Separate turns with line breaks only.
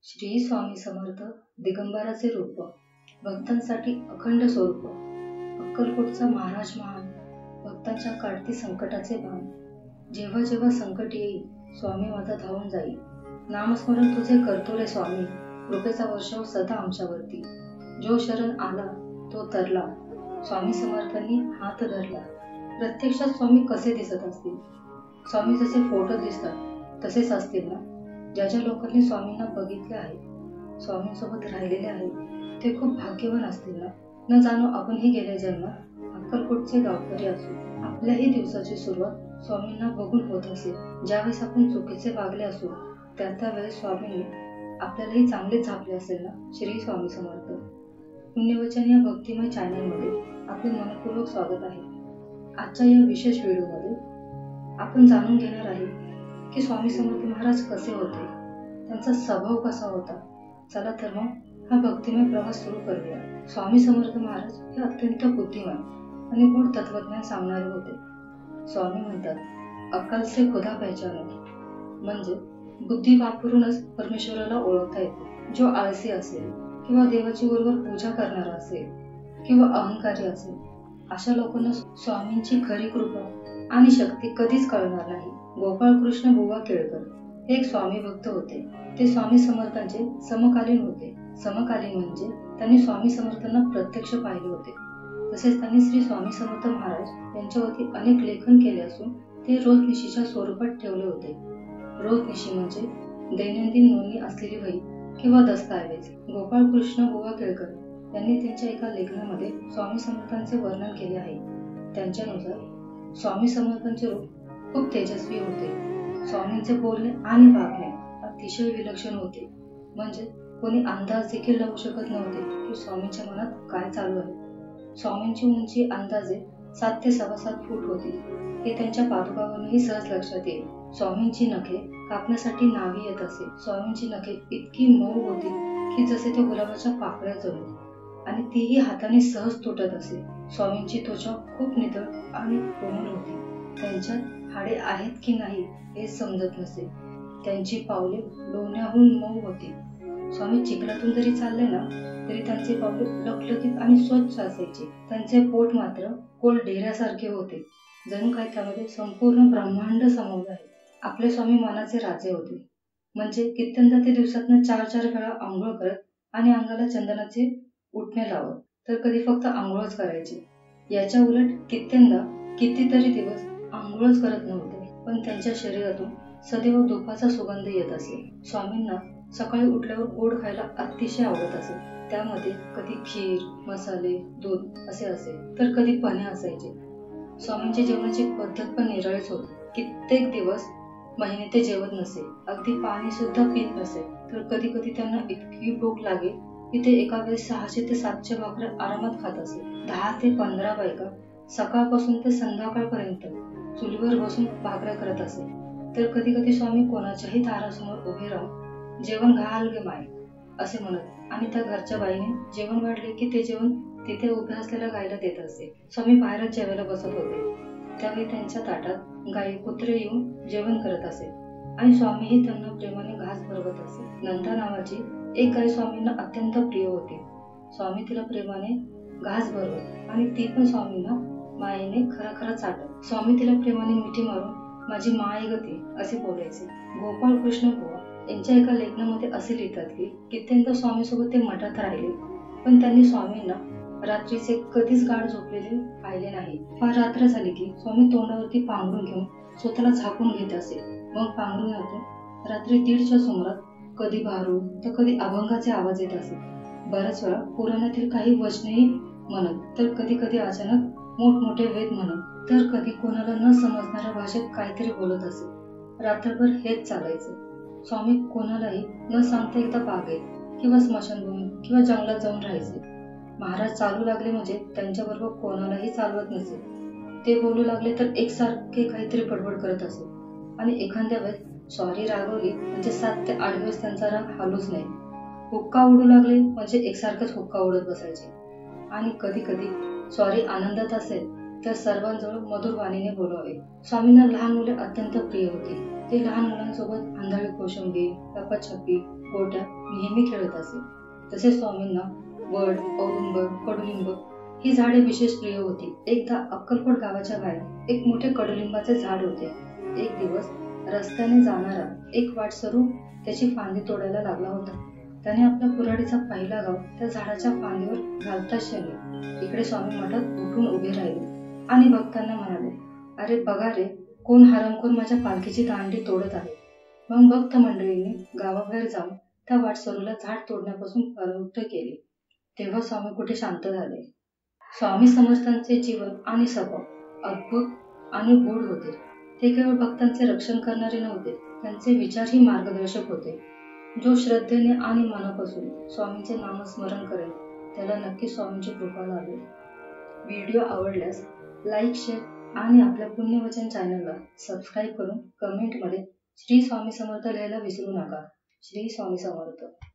श्री स्वामी समर्थ दिगंबराचे रूप, भक्तांसाठी अखंड स्वरूप, अक्कलकोटचा महाराज महान, भक्तांच्या काढती संकटाचे भान. जेव्हा जेव्हा संकट येईल, स्वामी माझा धावून जाईल. नामस्मरण तुझे करतो रे स्वामी, कृपेचा वर्षाव सदा आमच्यावरती. जो शरण आला तो तरला, स्वामी समर्थांनी हात धरला. प्रत्यक्षात स्वामी कसे दिसत असतील? स्वामी जसे फोटो दिसतात तसेच असतील ना? ज्या ज्या लोकांनी स्वामींना बघितले आहे, स्वामींसोबत राहिलेले आहे, ते खूप भाग्यवान असतील ना? न जाणो आपणही गेल्या जन्मात अक्कलकोटचे गावकरी असू. आपल्याही दिवसाची सुरुवात स्वामींना बघून होत असेल. ज्यावेळेस आपण चुकीचे वागले असू, त्यावेळेस स्वामींनी आपल्यालाही चांगले झापले असेल ना? श्री स्वामी समर्थ. पुण्यवचन या भक्तिमय चॅनलमध्ये आपले मनपूर्वक स्वागत आहे. आजच्या या विशेष व्हिडिओमध्ये आपण जाणून घेणार आहे की स्वामी समर्थ महाराज कसे होते, त्यांचा स्वभाव कसा होता. चला तर मग हा भक्तिमय प्रवास सुरू करूया. स्वामी समर्थ महाराज हे अत्यंत बुद्धिमान आणि गूढ तत्वज्ञान सांगणारे होते. स्वामी म्हणतात, अक्कल से खुदा पहचानो, म्हणजे बुद्धी वापरूनच परमेश्वराला ओळखता येते. जो आळसी असेल किंवा देवाची बरोबर पूजा करणारा असेल किंवा अहंकारी असेल, अशा लोकांना स्वामींची खरी कृपा आणि शक्ती कधीच कळणार नाही. गोपाळकृष्ण बुवा केळकर एक स्वामी भक्त होते. ते स्वामी समर्थांचे समकालीन होते. समकालीन म्हणजे त्यांनी स्वामी समर्थांना प्रत्यक्ष पाहिले होते. तसेच त्यांनी श्री स्वामी समर्थ महाराज यांच्यावरती अनेक लेखन केले असून ते रोजनिशीच्या स्वरूपात ठेवले होते. रोजनिशी म्हणजे दैनंदिन नोंदणी असलेली वही किंवा दस्तऐवज. गोपाळकृष्ण बुवा केळकर यांनी त्यांच्या एका लेखनामध्ये स्वामी समर्थांचे वर्णन केले आहे. त्यांच्यानुसार स्वामी समर्थांचे रूप खूप तेजस्वी होते. स्वामींचे बोलणे आणि वागणे अतिशय विलक्षण होते. म्हणजे कोणी अंदाज देखील लावू शकत नव्हते की स्वामींच्या मनात काय चालू आहे. स्वामींची उंची अंदाजे 7 ते 7.25 फूट होती. हे त्यांच्या पादुकावरूनही सहज लक्षात येईल. स्वामींची नखे कापण्यासाठी नावी येत असे. स्वामींची नखे इतकी मऊ होती की जसे ते गुलाबाच्या पाकळ्या जणू, आणि तीही हाताने सहज तुटत असे. स्वामींची त्वचा खूप नितळ आणि कोमल होती. त्यांच्यात हाडे आहेत की नाही हे समजत नसे. त्यांची पावले लोण्याहून मऊ होती. स्वामी चिखलातून जरी चालले ना तरी त्यांचे पावले लखलखीत आणि स्वच्छ असायचे. त्यांचे पोट मात्र गोल ढेऱ्यासारखे होते. जणू काही त्यामध्ये संपूर्ण ब्रह्मांड सामावले आहे. आपले स्वामी मनाचे राजे होते. म्हणजे कित्यंदा ते दिवसातून 4-4 वेळा आंघोळ करत आणि अंगाला चंदनाचे उटणे लावत, तर कधी फक्त आंघोळच करायचे. याच्या उलट कित्यंदा कितीतरी दिवस आंघोळच करत नव्हते, पण त्यांच्या शरीरातून सदैव धुपाचा सुगंध येत असे. स्वामींना सकाळी उठल्यावर गोड खायला अतिशय आवडत असे. त्यामध्ये कधी खीर, मसाले, दूध असे असे, तर कधी पन्हे असायचे. स्वामींच्या जेवणाची पद्धत पण निराळीच होती. कित्येक दिवस महिने ते जेवत नसे, अगदी पाणी सुद्धा पित नसे. तर कधी कधी त्यांना इतकी भूक लागे की ते एका वेळेस 600 ते 700 भाकऱ्या आरामात खात असे. 10 ते 15 बायका सकाळपासून ते संध्याकाळपर्यंत चुलीवर बसून भाकऱ्या करत असे. तर कधी कधी स्वामी कोणाच्याही दारासमोर उभे राहून जेवण घाल गे माय असे म्हणत आणि त्या घरच्या बाईने जेवण वाढले की ते जेवण तिथे उभ्या असलेल्या गायला देत असे. स्वामी बाहेरच जेवायला बसत होते. त्यावेळी त्यांच्या ताटात गाई कुत्रे येऊन जेवण करत असे आणि स्वामीही त्यांना प्रेमाने घास भरवत असे. नंदा नावाची एक गाय स्वामींना अत्यंत प्रिय होती. स्वामी तिला प्रेमाने घास भरवत आणि ती पण स्वामींना मायेने खरा चाटत. स्वामी तिला प्रेमाने मिठी मारून माझी माय गती असे बोलायचे. गोपाळकृष्ण बुवा यांच्या एका लेखनामध्ये असे लिहितात की कित्यंदा स्वामी सोबत ते मठात राहिले, पण त्यांनी स्वामींना रात्रीचे कधीच गाढ झोपलेले पाहिले नाही. फार रात्र झाली की स्वामी तोंडावरती पांघरून घेऊन स्वतःला झाकून घेत असे. मग पांघरुणातून रात्री 1:30च्या सुमारात कधी भारू तर कधी अभंगाचे आवाज येत असे. बऱ्याच वेळा पुराणातील काही वचनेही म्हणत, तर कधी कधी अचानक मोठमोठे वेद म्हणत, तर कधी कोणाला न समजणाऱ्या भाषेत काहीतरी बोलत असे. रात्रभर हेच चालायचे. स्वामी कोणालाही न सांगता एकदा बागेत किंवा स्मशानभूमी किंवा जंगलात जाऊन राहायचे. महाराज चालू लागले म्हणजे त्यांच्याबरोबर कोणालाही चालवत नसे. ते बोलू लागले तर एकसारखे काहीतरी बडबड करत असे. आणि एखाद्या वेळेस स्वारी रागवली म्हणजे 7 ते 8 दिवस त्यांचा राग हालूच नाही. हुक्का उडू लागले म्हणजे एकसारखंच हुक्का उडत बसायचे. आणि कधी कधी स्वारी आनंदात असेल तर सर्वांजवळ मधुर वाणीने बोलावे. स्वामींना लहान मुले अत्यंत प्रिय होती. ते लहान मुलांसोबत आंधळी कोशिंबीर, लपाछपी, गोट्या नेहमी खेळत असे. तसेच स्वामींना वड, औदुंबर, कडुलिंब ही झाडे विशेष प्रिय होती. एकदा अक्कलकोट गावाच्या बाहेर एक मोठे कडुलिंबाचे झाड होते. एक दिवस रस्त्याने जाणारा एक वाटसरू त्याची फांदी तोडायला लागला होता. त्याने आपला कुऱ्हाडीचा पहिला घाव त्या झाडाच्या फांदीवर घालताच क्षणी इकडे स्वामी मठात उठून उभे राहिले आणि भक्तांना म्हणाले, अरे बघा रे, कोण हरामखोर माझ्या पालखीची दांडी तोडत आहे. मग भक्त मंडळींनी गावाबाहेर जाऊन त्या वाटसरूला झाड तोडण्यापासून परावृत्त केले. तेव्हा स्वामी कुठे शांत झाले. स्वामी समर्थांचे जीवन आणि स्वभाव अद्भुत आणि गूढ होते. ते केवळ भक्तांचे रक्षण करणारे नव्हते, त्यांचे विचारही मार्गदर्शक होते. जो श्रद्धेने आणि मनापासून स्वामींचे नामस्मरण करेल त्याला नक्की स्वामींची कृपा लाभेल. व्हिडिओ आवडल्यास लाईक, शेअर आणि आपल्या पुण्यवचन चॅनलला सबस्क्राईब करून कमेंटमध्ये श्री स्वामी समर्थ लिहायला विसरू नका. श्री स्वामी समर्थ.